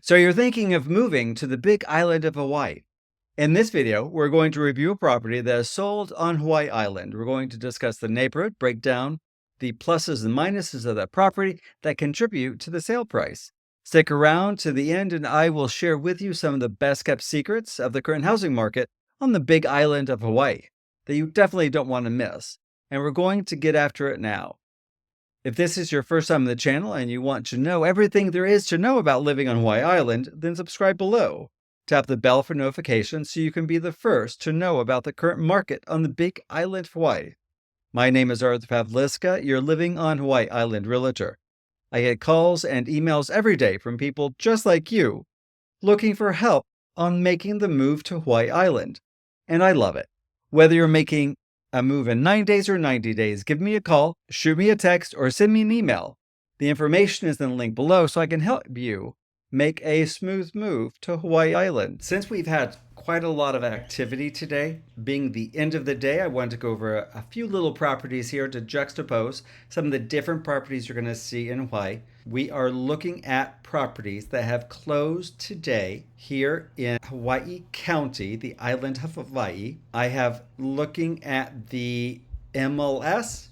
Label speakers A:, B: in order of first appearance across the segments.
A: So you're thinking of moving to the big island of Hawaii. In this video, we're going to review a property that is sold on Hawaiʻi Island. We're going to discuss the neighborhood, break down the pluses and minuses of that property that contribute to the sale price. Stick around to the end and I will share with you some of the best kept secrets of the current housing market on the big island of Hawaii that you definitely don't want to miss. And we're going to get after it now. If this is your first time on the channel and you want to know everything there is to know about living on Hawaiʻi Island, then subscribe below. Tap the bell for notifications so you can be the first to know about the current market on the big island of Hawaii. My name is Arthur Pavliska, your Living on Hawaiʻi Island realtor. I get calls and emails every day from people just like you looking for help on making the move to Hawaiʻi Island. And I love it. Whether you're making a move in 9 days or 90 days, give me a call, shoot me a text, or send me an email. The information is in the link below so I can help you make a smooth move to Hawaiʻi Island. Since we've had quite a lot of activity today, being the end of the day, I wanted to go over a few little properties here to juxtapose some of the different properties you're going to see in Hawaii. We are looking at properties that have closed today here in Hawaii County, the island of Hawaii. I have looking at the MLS.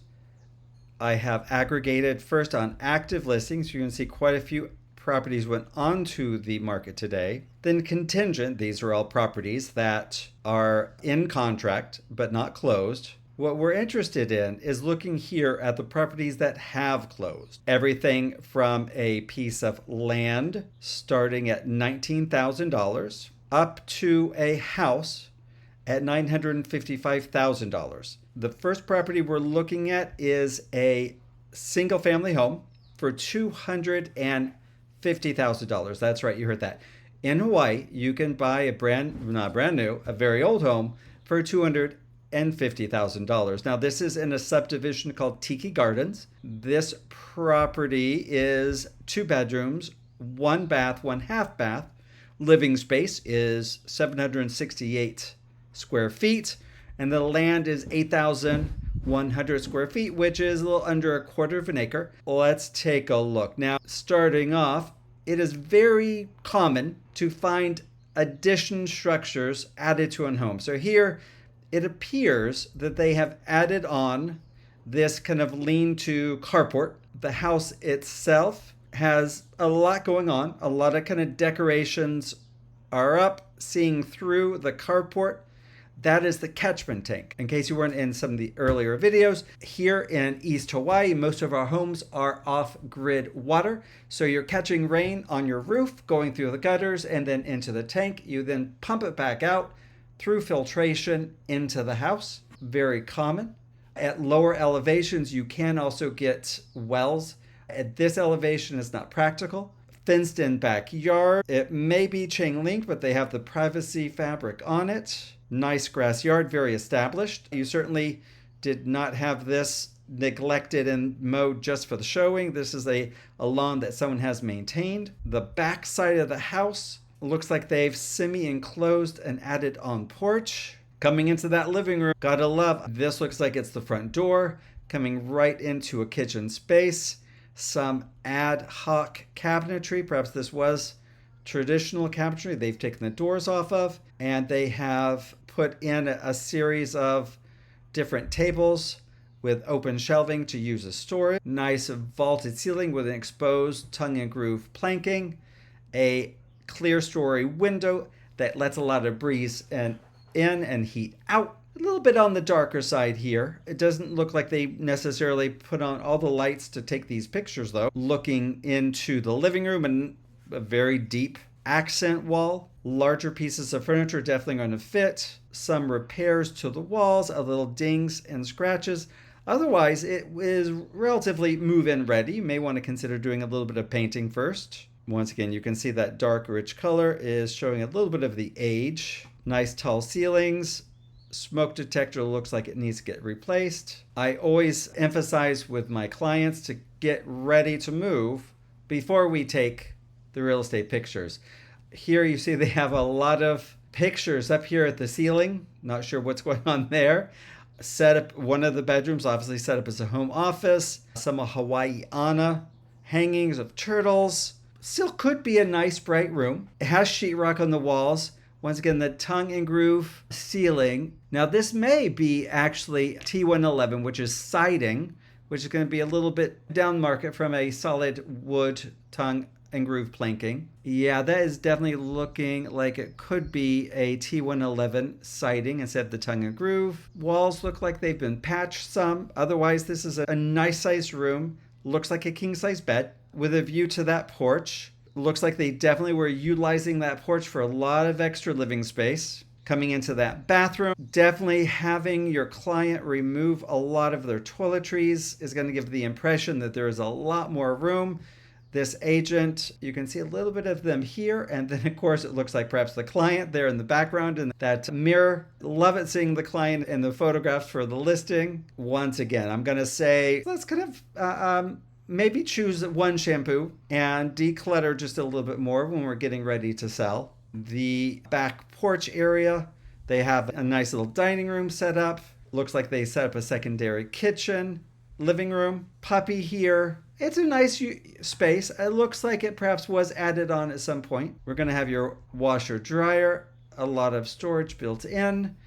A: I have aggregated first on active listings. You can see quite a few properties went onto the market today. Then contingent, these are all properties that are in contract but not closed. What we're interested in is looking here at the properties that have closed. Everything from a piece of land starting at $19,000 up to a house at $955,000. The first property we're looking at is a single family home for $250,000. That's right, you heard that. In Hawaii, you can buy a not brand new, a very old home for $250,000. Now, this is in a subdivision called Tiki Gardens. This property is 2 bedrooms, 1 bath, 1 half bath. Living space is 768 square feet, and the land is 8,100 square feet, which is a little under a quarter of an acre. Let's take a look. Now, starting off, it is very common to find addition structures added to a home. So here, it appears that they have added on this kind of lean-to carport. The house itself has a lot going on. A lot of kind of decorations are up, seeing through the carport. That is the catchment tank. In case you weren't in some of the earlier videos, here in East Hawaii, most of our homes are off-grid water. So you're catching rain on your roof, going through the gutters and then into the tank. You then pump it back out through filtration into the house. Very common. At lower elevations, you can also get wells. At this elevation, it's not practical. Fenced in backyard. It may be chain linked, but they have the privacy fabric on it. Nice grass yard, very established. You certainly did not have this neglected and mowed just for the showing. This is a lawn that someone has maintained. The back side of the house looks like they've semi-enclosed an added-on porch. Coming into that living room, gotta love, this looks like it's the front door, coming right into a kitchen space. Some ad hoc cabinetry, perhaps this was traditional cabinetry they've taken the doors off of, and they have put in a series of different tables with open shelving to use as storage. Nice vaulted ceiling with an exposed tongue and groove planking. A clear story window that lets a lot of breeze in and heat out. A little bit on the darker side here. It doesn't look like they necessarily put on all the lights to take these pictures though. Looking into the living room, and a very deep accent wall. Larger pieces of furniture definitely going to fit. Some repairs to the walls, a little dings and scratches. Otherwise, it is relatively move-in ready. You may want to consider doing a little bit of painting first. Once again, you can see that dark, rich color is showing a little bit of the age. Nice tall ceilings. Smoke detector looks like it needs to get replaced. I always emphasize with my clients to get ready to move before we take the real estate pictures. Here you see they have a lot of pictures up here at the ceiling. Not sure what's going on there. Set up one of the bedrooms, obviously set up as a home office. Some Hawaiian hangings of turtles. Still could be a nice bright room. It has sheetrock on the walls. Once again, the tongue and groove ceiling. Now this may be actually T111, which is siding, which is going to be a little bit down market from a solid wood tongue and groove planking. Yeah, that is definitely looking like it could be a T111 siding instead of the tongue and groove. Walls look like they've been patched some. Otherwise, this is a nice sized room. Looks like a king size bed with a view to that porch. Looks like they definitely were utilizing that porch for a lot of extra living space. Coming into that bathroom, definitely having your client remove a lot of their toiletries is going to give the impression that there is a lot more room. This agent, you can see a little bit of them here, and then of course it looks like perhaps the client there in the background in that mirror. Love it seeing the client in the photographs for the listing. Once again, I'm going to say let's kind of maybe choose one shampoo and declutter just a little bit more when we're getting ready to sell. The back porch area, they have a nice little dining room set up. Looks like they set up a secondary kitchen, living room, puppy here. It's a nice space. It looks like it perhaps was added on at some point. We're going to have your washer dryer, a lot of storage built in.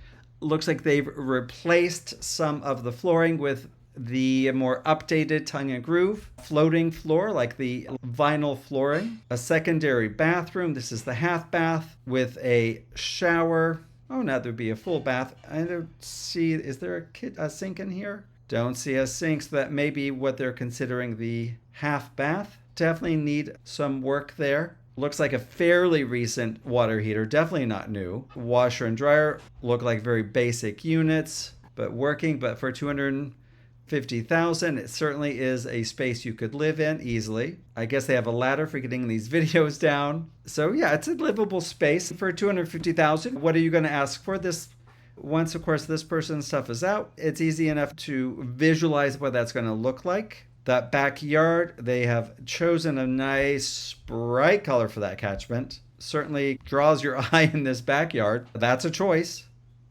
A: Looks like they've replaced some of the flooring with the more updated tongue and groove floating floor, like the vinyl flooring. A secondary bathroom. This is the half bath with a shower. Oh, now there'd be a full bath. I don't see, is there a sink in here? Don't see a sink, so that may be what they're considering the half bath. Definitely need some work there. Looks like a fairly recent water heater, definitely not new. Washer and dryer look like very basic units, but working. But for $250,000, it certainly is a space you could live in easily. I guess they have a ladder for getting these videos down. So yeah, it's a livable space for $250,000. What are you going to ask for this? Once, of course, this person's stuff is out, it's easy enough to visualize what that's going to look like. That backyard, they have chosen a nice bright color for that catchment. Certainly draws your eye in this backyard. That's a choice.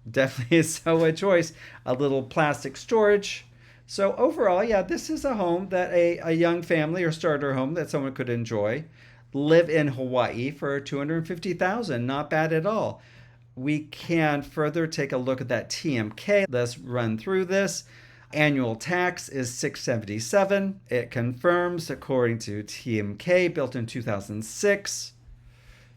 A: Definitely is so a choice. A little plastic storage. So overall, yeah, this is a home that a young family or starter home that someone could enjoy. Live in Hawaii for $250,000. Not bad at all. We can further take a look at that TMK. Let's run through this. Annual tax is $677. It confirms, according to TMK, built in 2006.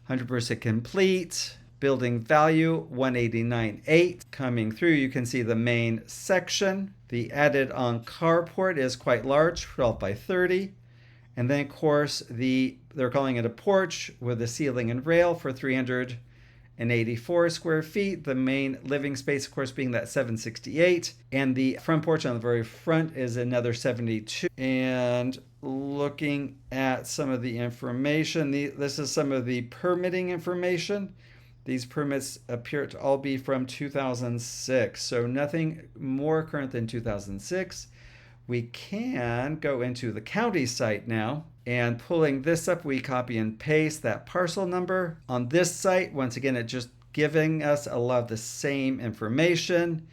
A: 100% complete. Building value 189.8. Coming through, you can see the main section. The added on carport is quite large, 12 by 30. And then, of course, they're calling it a porch with a ceiling and rail for 384 square feet. The main living space, of course, being that 768. And the front porch on the very front is another 72. And looking at some of the information, this is some of the permitting information. These permits appear to all be from 2006, so nothing more current than 2006. We can go into the county site now, and pulling this up, we copy and paste that parcel number. On this site, once again, it's just giving us a lot of the same information.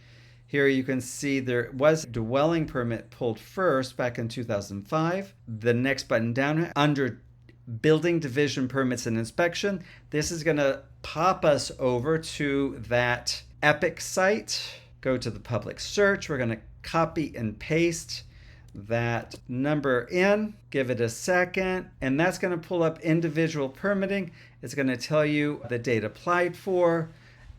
A: Here you can see there was a dwelling permit pulled first back in 2005. The next button down under Building Division Permits and Inspection, this is going to pop us over to that Epic site. Go to the public search. We're going to copy and paste that number in, give it a second, and that's going to pull up individual permitting. It's going to tell you the date applied for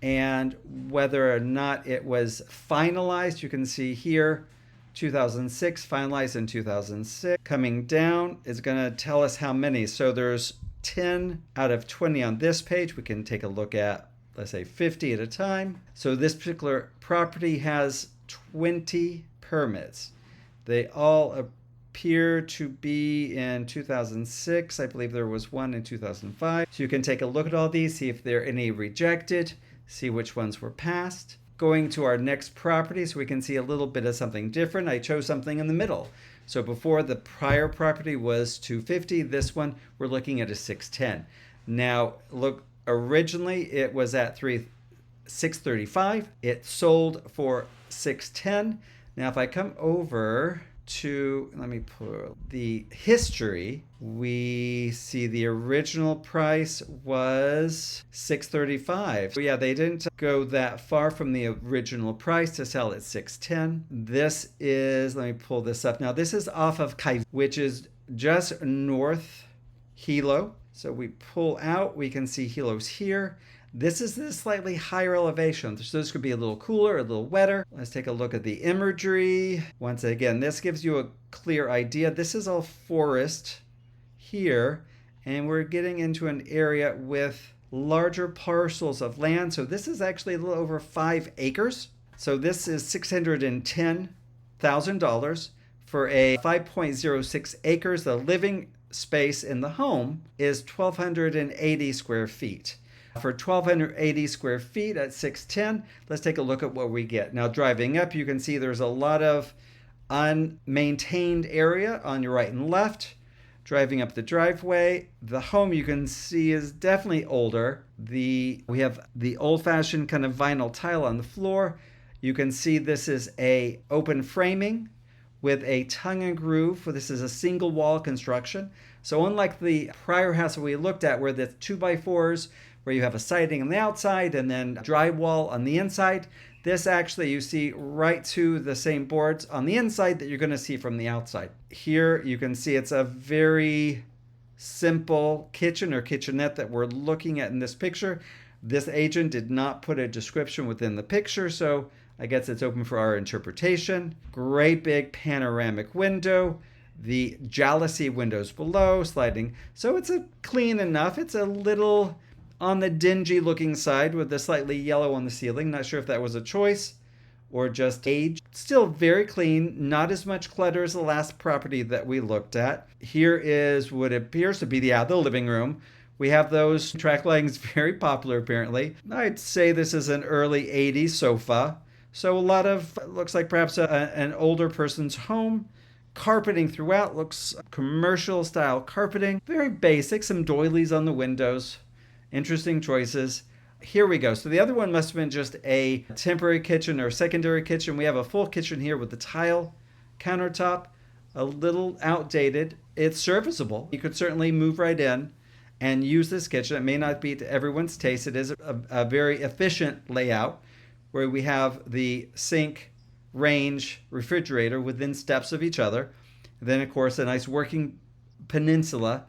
A: and whether or not it was finalized. You can see here 2006, finalized in 2006. Coming down is going to tell us how many. So there's 10 out of 20 on this page. We can take a look at, let's say, 50 at a time. So this particular property has 20 permits. They all appear to be in 2006. I believe there was one in 2005. So you can take a look at all these, see if there are any rejected, see which ones were passed. Going to our next property so we can see a little bit of something different. I chose something in the middle. So before, the prior property was 250. This one we're looking at a 610. Now look, originally it was at 635. It sold for 610. Now if I come over to, let me pull the history, we see the original price was $635. Yeah, they didn't go that far from the original price to sell at $610. This is, let me pull this up now. This is off of Kailua, which is just north Hilo. So we pull out, we can see Hilo's here. This is the slightly higher elevation. So this could be a little cooler, a little wetter. Let's take a look at the imagery. Once again, this gives you a clear idea. This is all forest here, and we're getting into an area with larger parcels of land. So this is actually a little over 5 acres. So this is $610,000 for a 5.06 acres. The living space in the home is 1,280 square feet. For 1,280 square feet at $610, let's take a look at what we get. Now, driving up, you can see there's a lot of unmaintained area on your right and left. Driving up the driveway, the home you can see is definitely older. We have the old-fashioned kind of vinyl tile on the floor. You can see this is a open framing with a tongue and groove. This is a single wall construction. So unlike the prior house that we looked at where the 2x4s, where you have a siding on the outside and then drywall on the inside, this actually you see right to the same boards on the inside that you're going to see from the outside. Here you can see it's a very simple kitchen or kitchenette that we're looking at in this picture. This agent did not put a description within the picture, so I guess it's open for our interpretation. Great big panoramic window. The jalousie windows below, sliding. So it's a clean enough. It's a little on the dingy looking side with the slightly yellow on the ceiling. Not sure if that was a choice or just age. Still very clean, not as much clutter as the last property that we looked at. Here is what appears to be the living room. We have those track lighting, very popular apparently. I'd say this is an early 80s sofa. So a lot of, looks like perhaps an older person's home. Carpeting throughout, looks commercial style carpeting. Very basic, some doilies on the windows. Interesting choices. Here we go. So the other one must have been just a temporary kitchen or secondary kitchen. We have a full kitchen here with the tile countertop, a little outdated. It's serviceable. You could certainly move right in and use this kitchen. It may not be to everyone's taste. It is a very efficient layout where we have the sink, range, refrigerator within steps of each other. Then, of course, a nice working peninsula.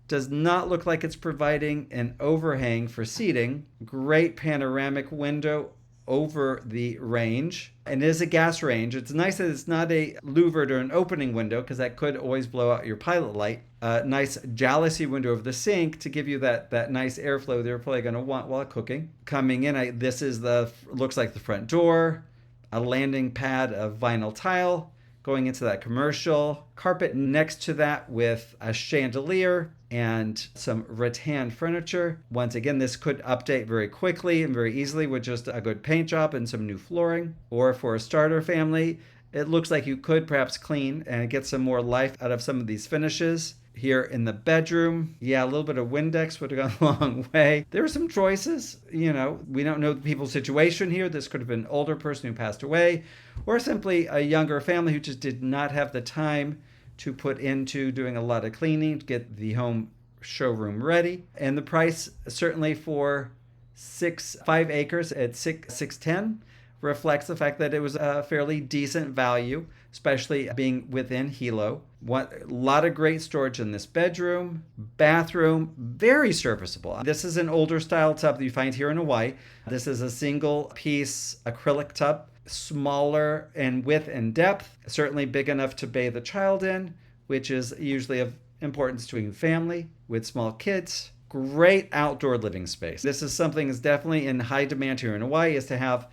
A: Does not look like it's providing an overhang for seating. Great panoramic window over the range. And it is a gas range. It's nice that it's not a louvered or an opening window because that could always blow out your pilot light. Nice jalousie window over the sink to give you that nice airflow they're probably going to want while cooking. Coming in, this is looks like the front door. A landing pad of vinyl tile going into that commercial. Carpet next to that with a chandelier and some rattan furniture. Once again, this could update very quickly and very easily with just a good paint job and some new flooring. Or for a starter family, it looks like you could perhaps clean and get some more life out of some of these finishes. Here in the bedroom, yeah, a little bit of Windex would have gone a long way. There are some choices. We don't know the people's situation here. This could have been an older person who passed away, or simply a younger family who just did not have the time to put into doing a lot of cleaning to get the home showroom ready. And the price certainly for 5 acres at $610 reflects the fact that it was a fairly decent value, especially being within Hilo. A lot of great storage in this bedroom. Bathroom, very serviceable. This is an older style tub that you find here in Hawaii. This is a single piece acrylic tub, smaller in width and depth, certainly big enough to bathe a child in, which is usually of importance to a family with small kids. Great outdoor living space. This is something that's definitely in high demand here in Hawaii, is to have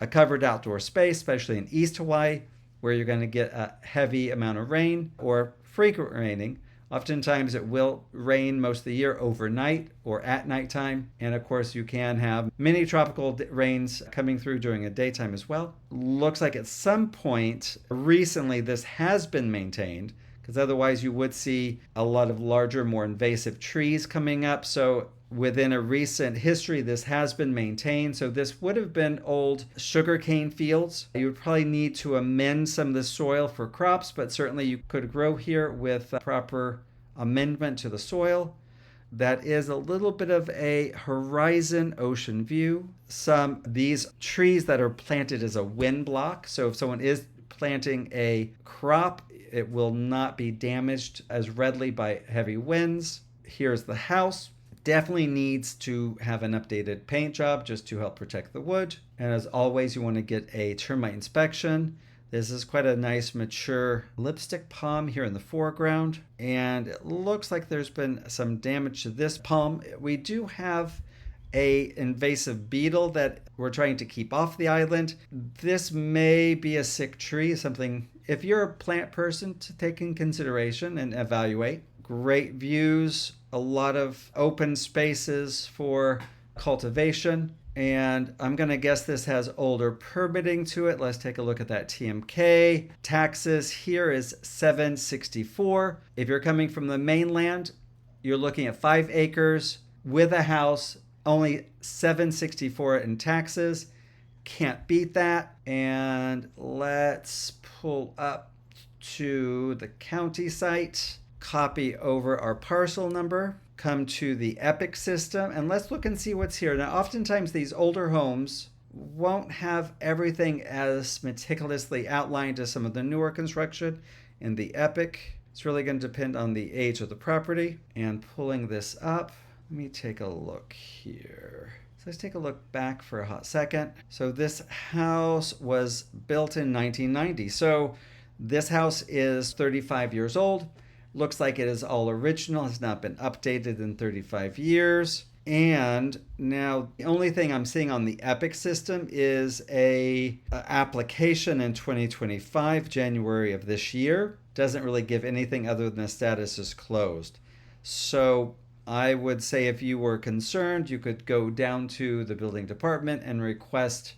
A: a covered outdoor space, especially in East Hawaii, where you're going to get a heavy amount of rain or frequent raining. Oftentimes it will rain most of the year overnight or at nighttime. And of course you can have mini tropical rains coming through during the daytime as well. Looks like at some point recently this has been maintained, because otherwise you would see a lot of larger, more invasive trees coming up. So Within a recent history, this has been maintained. So this would have been old sugarcane fields. You would probably need to amend some of the soil for crops, but certainly you could grow here with proper amendment to the soil. That is a little bit of a horizon ocean view. These trees that are planted as a wind block. So if someone is planting a crop, it will not be damaged as readily by heavy winds. Here's the house. Definitely needs to have an updated paint job just to help protect the wood. And as always, you want to get a termite inspection. This is quite a nice mature lipstick palm here in the foreground. And it looks like there's been some damage to this palm. We do have a invasive beetle that we're trying to keep off the island. This may be a sick tree, something if you're a plant person to take in consideration and evaluate. Great views, a lot of open spaces for cultivation. And I'm going to guess this has older permitting to it. Let's take a look at that TMK. Taxes here is $764. If you're coming from the mainland, you're looking at 5 acres with a house, only $764 in taxes. Can't beat that. And let's pull up to the county site. Copy over our parcel number, come to the Epic system, and let's look and see what's here. Now, oftentimes these older homes won't have everything as meticulously outlined as some of the newer construction in the Epic. It's really going to depend on the age of the property. And pulling this up, let me take a look here. So let's take a look back for a hot second. So this house was built in 1990. So this house is 35 years old. Looks like it is all original, has not been updated in 35 years. And now the only thing I'm seeing on the Epic system is a application in 2025, January of this year. Doesn't really give anything other than the status is closed. So I would say if you were concerned, you could go down to the building department and request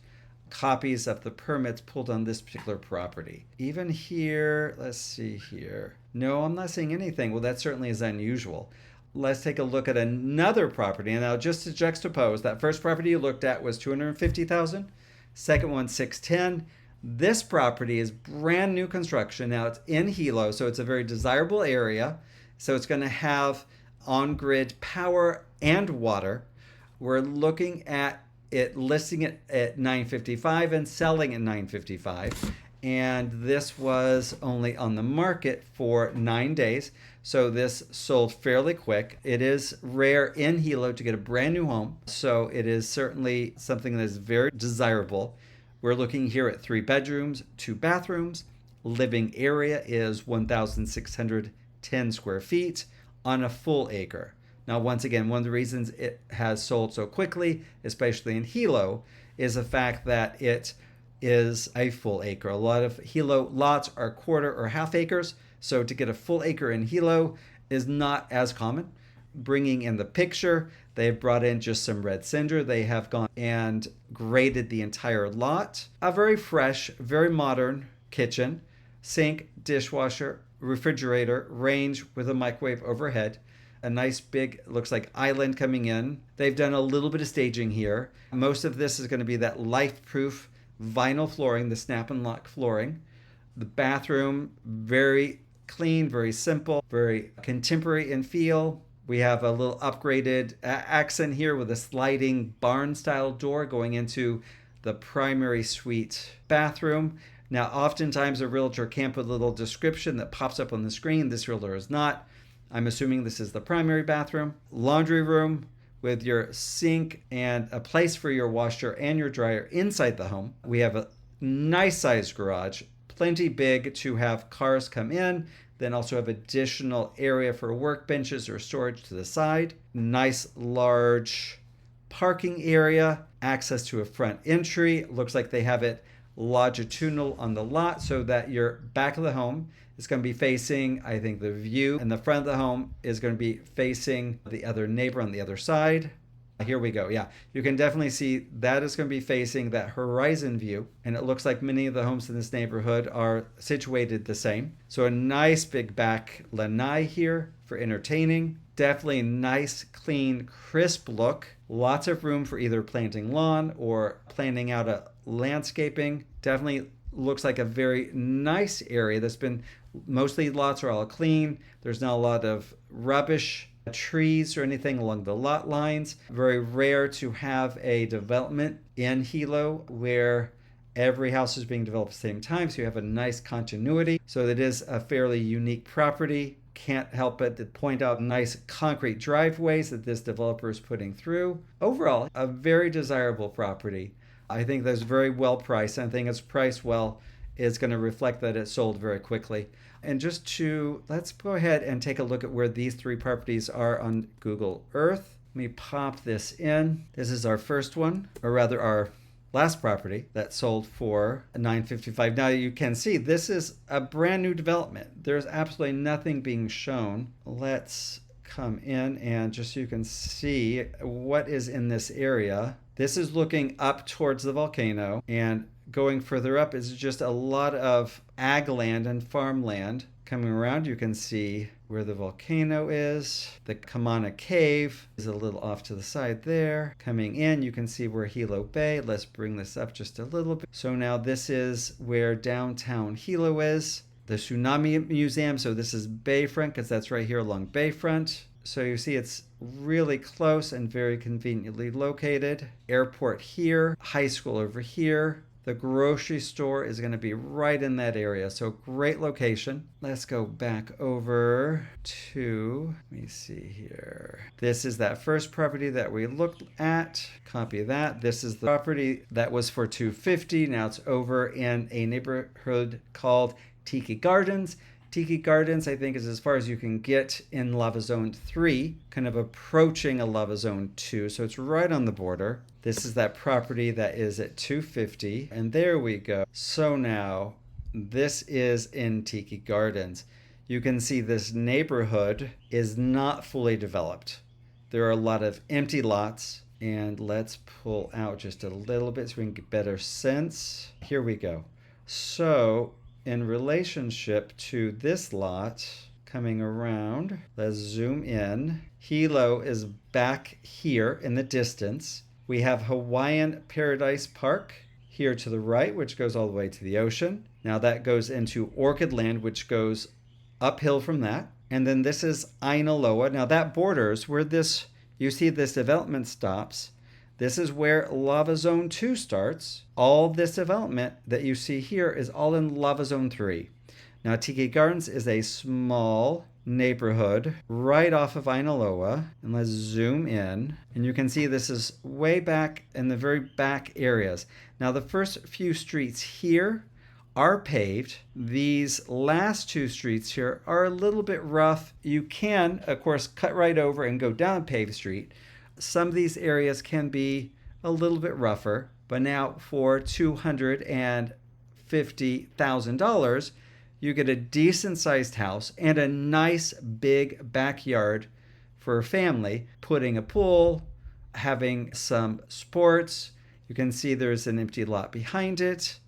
A: copies of the permits pulled on this particular property. Even here, let's see here. No, I'm not seeing anything. Well, that certainly is unusual. Let's take a look at another property. And now just to juxtapose, that first property you looked at was $250,000. Second one, $610,000. This property is brand new construction. Now it's in Hilo, so it's a very desirable area. So it's going to have on-grid power and water. We're looking at it listing it at $955 and selling at $955. And this was only on the market for 9 days. So this sold fairly quick. It is rare in Hilo to get a brand new home. So it is certainly something that is very desirable. We're looking here at 3 bedrooms, 2 bathrooms. Living area is 1,610 square feet on a full acre. Now, once again, one of the reasons it has sold so quickly, especially in Hilo, is the fact that it is a full acre. A lot of Hilo lots are quarter or half acres, so to get a full acre in Hilo is not as common. Bringing in the picture, they've brought in just some red cinder. They have gone and graded the entire lot. A very fresh, very modern kitchen, sink, dishwasher, refrigerator, range with a microwave overhead. A nice big, looks like island coming in. They've done a little bit of staging here. Most of this is going to be that life-proof vinyl flooring, the snap and lock flooring. The bathroom, very clean, very simple, very contemporary in feel. We have a little upgraded accent here with a sliding barn-style door going into the primary suite bathroom. Now, oftentimes a realtor can put a little description that pops up on the screen. This realtor is not. I'm assuming this is the primary bathroom. Laundry room with your sink and a place for your washer and your dryer inside the home. We have a nice sized garage, plenty big to have cars come in, then also have additional area for workbenches or storage to the side. Nice large parking area, access to a front entry. Looks like they have it longitudinal on the lot so that your back of the home is going to be facing, I think, the view, and the front of the home is going to be facing the other neighbor on the other side. Here we go. Yeah, you can definitely see that is going to be facing that horizon view, and it looks like many of the homes in this neighborhood are situated the same. So a nice big back lanai here for entertaining. Definitely nice, clean, crisp look. Lots of room for either planting lawn or planting out a landscaping. Definitely looks like a very nice area that's been, mostly lots are all clean. There's not a lot of rubbish, trees or anything along the lot lines. Very rare to have a development in Hilo where every house is being developed at the same time, so you have a nice continuity. So it is a fairly unique property. Can't help but to point out nice concrete driveways that this developer is putting through. Overall, a very desirable property. I think that's very well priced. I think it's priced well. It's going to reflect that it sold very quickly. And let's go ahead and take a look at where these three properties are on Google Earth. Let me pop this in. This is our first one, or rather our last property that sold for $955. Now you can see this is a brand new development. There's absolutely nothing being shown. Let's come in and just so you can see what is in this area. This is looking up towards the volcano, and going further up is just a lot of ag land and farmland. Coming around, you can see where the volcano is. The Kamana Cave is a little off to the side there. Coming in, you can see where Hilo Bay. Let's bring this up just a little bit. So now this is where downtown Hilo is. The Tsunami Museum, so this is Bayfront because that's right here along Bayfront. So you see it's really close and very conveniently located. Airport here, high school over here. The grocery store is going to be right in that area. So great location. Let's go back over to, let me see here. This is that first property that we looked at. Copy that. This is the property that was for $250. Now it's over in a neighborhood called Tiki Gardens. Tiki Gardens, I think, is as far as you can get in Lava Zone 3, kind of approaching a Lava Zone 2. So it's right on the border. This is that property that is at $250. And there we go. So now, this is in Tiki Gardens. You can see this neighborhood is not fully developed. There are a lot of empty lots. And let's pull out just a little bit so we can get better sense. Here we go. So in relationship to this lot, coming around, let's zoom in. Hilo is back here in the distance. We have Hawaiian Paradise Park here to the right, which goes all the way to the ocean. Now that goes into Orchid Land, which goes uphill from that. And then this is Ainaloa. Now that borders where you see this development stops. This is where Lava Zone 2 starts. All this development that you see here is all in Lava Zone 3. Now, Tiki Gardens is a small neighborhood right off of Ainaloa. And let's zoom in. And you can see this is way back in the very back areas. Now, the first few streets here are paved. These last two streets here are a little bit rough. You can, of course, cut right over and go down a paved street. Some of these areas can be a little bit rougher, but now for $250,000, you get a decent sized house and a nice big backyard for a family, putting a pool, having some sports. You can see there's an empty lot behind it,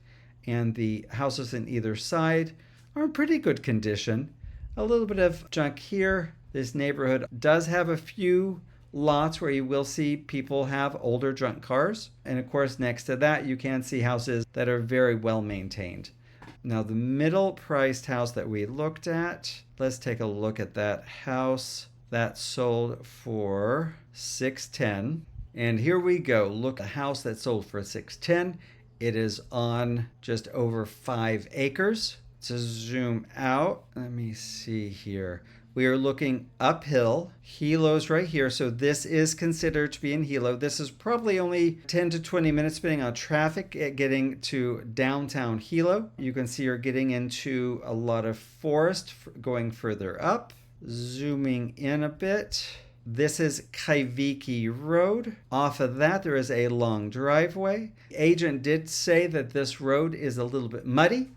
A: and the houses on either side are in pretty good condition. A little bit of junk here. This neighborhood does have a few lots where you will see people have older junk cars. And of course, next to that, you can see houses that are very well maintained. Now, the middle priced house that we looked at, let's take a look at that house that sold for $610. And here we go. Look, a house that sold for $610. It is on just over 5 acres. To zoom out, let me see here. We are looking uphill. Hilo's right here, so this is considered to be in Hilo. This is probably only 10 to 20 minutes depending on traffic at getting to downtown Hilo. You can see you're getting into a lot of forest going further up. Zooming in a bit. This is Kaiviki Road. Off of that, there is a long driveway. The agent did say that this road is a little bit muddy,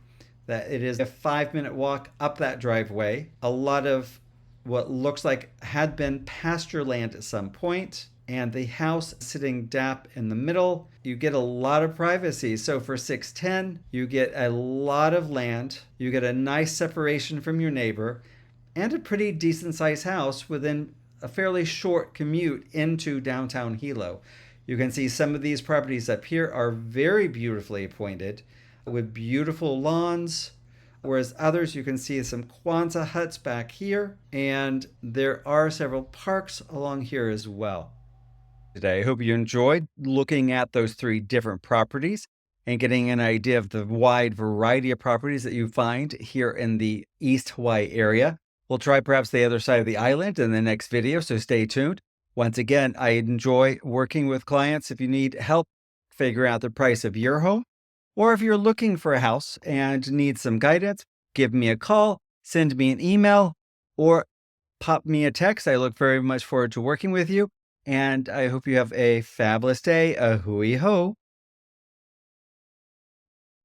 A: that it is a 5-minute walk up that driveway. A lot of what looks like had been pasture land at some point, and the house sitting dap in the middle. You get a lot of privacy. So for $610, you get a lot of land, you get a nice separation from your neighbor, and a pretty decent sized house within a fairly short commute into downtown Hilo. You can see some of these properties up here are very beautifully appointed with beautiful lawns, whereas others you can see some Kwanzaa huts back here, and there are several parks along here as well. Today, I hope you enjoyed looking at those 3 different properties and getting an idea of the wide variety of properties that you find here in the East Hawaii area. We'll try perhaps the other side of the island in the next video, so stay tuned. Once again, I enjoy working with clients. If you need help figuring out the price of your home, or if you're looking for a house and need some guidance, give me a call, send me an email, or pop me a text. I look very much forward to working with you, and I hope you have a fabulous day. A hui ho.